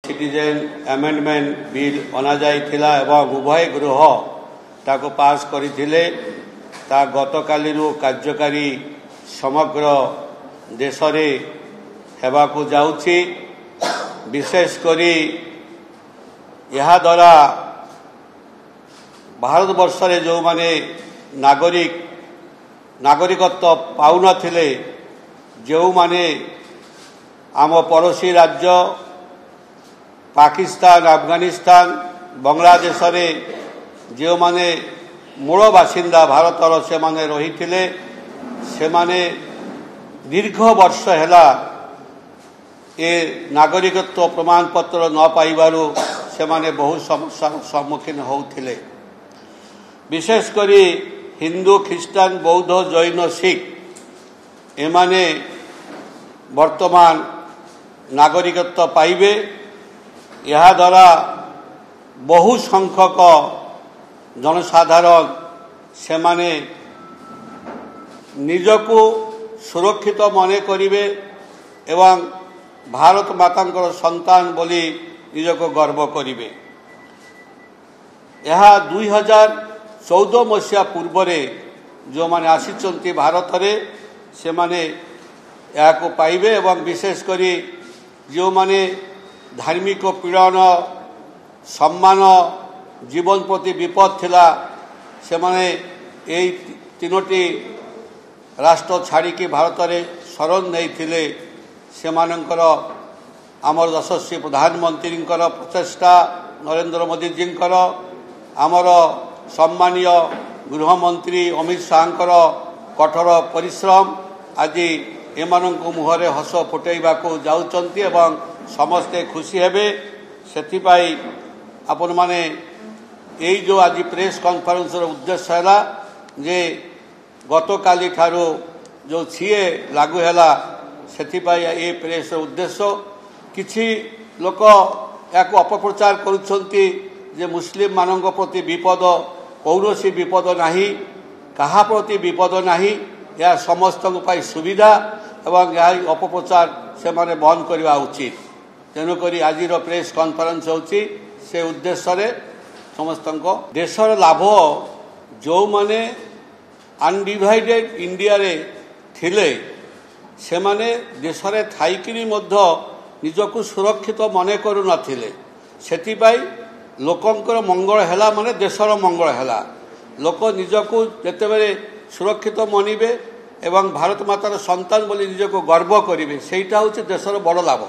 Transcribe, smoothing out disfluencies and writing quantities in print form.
Citizen amendment bill अणाଯାଇଥିଲା ଏବଂ ଉଭୟ ଗୃହ ତାକୁ ପାସ୍ କରିଥିଲେ। ତା ଗତକାଲିରୁ କାର୍ଯ୍ୟକାରୀ ସମଗ୍ର ଦେଶରେ ହେବାକୁ ଯାଉଛି। विशेष करी यह द्वारा भारतवर्ष रे जो माने नागरिकत्व पाउन थिले जो माने आम पड़ोसी राज्य पाकिस्तान अफगानिस्तान बांग्लादेश रे जो माने मूल बासिंदा भारतर से माने रही थिले से माने दीर्घ वर्ष हैला ए नागरिकत्व प्रमाण पत्र न पाइबारु से माने बहुत समस्या सम्मुखीन होउथिले। विशेष करी हिंदू ख्रिस्टान बौद्ध जैन सिख एमाने वर्तमान नागरिकत्व पाइबे। यह द्वारा बहु संख्यक जनसाधारण से माने निजको सुरक्षित मने करिवे एवं भारत मातांकर संतान बोली निजको गर्व करिवे। यह 2014 मसीहा पूर्व जो माने आसीचंती भारत रे से माने या को पाइबे एवं विशेष करी जो माने धार्मिक पीड़न सम्मान जीवन प्रति विपद थिला से माने एई तीनोटी राष्ट्र छाड़ी के भारत रे शरण नहीं थिले। से मानकर आमर यशस्वी प्रधानमंत्री प्रचेषा नरेंद्र मोदी जी आमर सम्मानीय गृहमंत्री अमित शाह कठोर परिश्रम आज एम मुहरे हस फुटेबा जाउचंती एवं समस्ते खुशी हेबे। सेथिपाई आपण माने एई जो आज प्रेस कॉन्फ्रेंस उद्देश्य है जे गतकाली ठारू जो सीए लागू हैला सेथिपाई ए प्रेस उद्देश्य किछि लोक या अपप्रचार करुछंती जे मुस्लिम मानक प्रति विपद कौनसी विपद नाही कहा प्रति विपद नाही या समस्त सुविधा एवं यह अपप्रचार से माने बंद करवा उचित। तेणुक आज प्रेस कॉन्फ्रेंस होची से उद्देश्य रे समस्त देशर लाभ जो माने अनडिवाइडेड इंडिया रे थिले से माने देश रे थाइकिरी मध्य निजको सुरक्षित मने करू नथिले। सेतिपाई लोकंकर मंगल हैला माने देशर मंगल हैला। लोक निजको जेतेबेले सुरक्षित मनिबे एवं भारत मातार संतान बोली निजको गर्व करिवे सेटा होछि देशर बड़ लाभ।